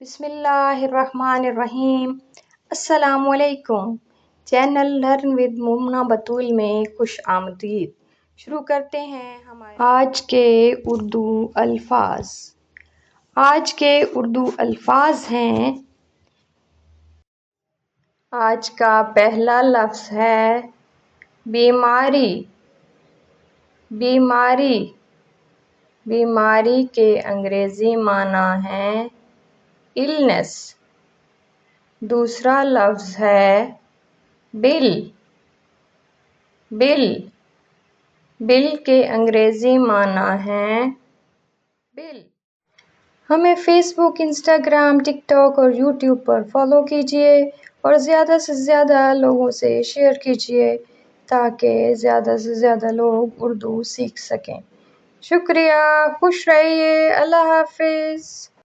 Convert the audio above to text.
बिस्मिल्लाहिर्रहमानिर्रहीम। अस्सलामुअलैकुम। Channel learn with Mumna बतूल में खुश आमदीद। शुरू करते हैं हमारे आज के उर्दू अल्फाज हैं। आज का पहला लफ्ज़ है बीमारी। बीमारी बीमारी के अंग्रेज़ी माना है इलनेस। दूसरा लफ्ज़ है बिल। बिल बिल के अंग्रेज़ी माना है बिल। हमें फ़ेसबुक, इंस्टाग्राम, टिकटॉक और यूट्यूब पर फॉलो कीजिए और ज़्यादा से ज़्यादा लोगों से शेयर कीजिए ताकि ज़्यादा से ज़्यादा लोग उर्दू सीख सकें। शुक्रिया, खुश रहिए, अल्लाह हाफ़िज़।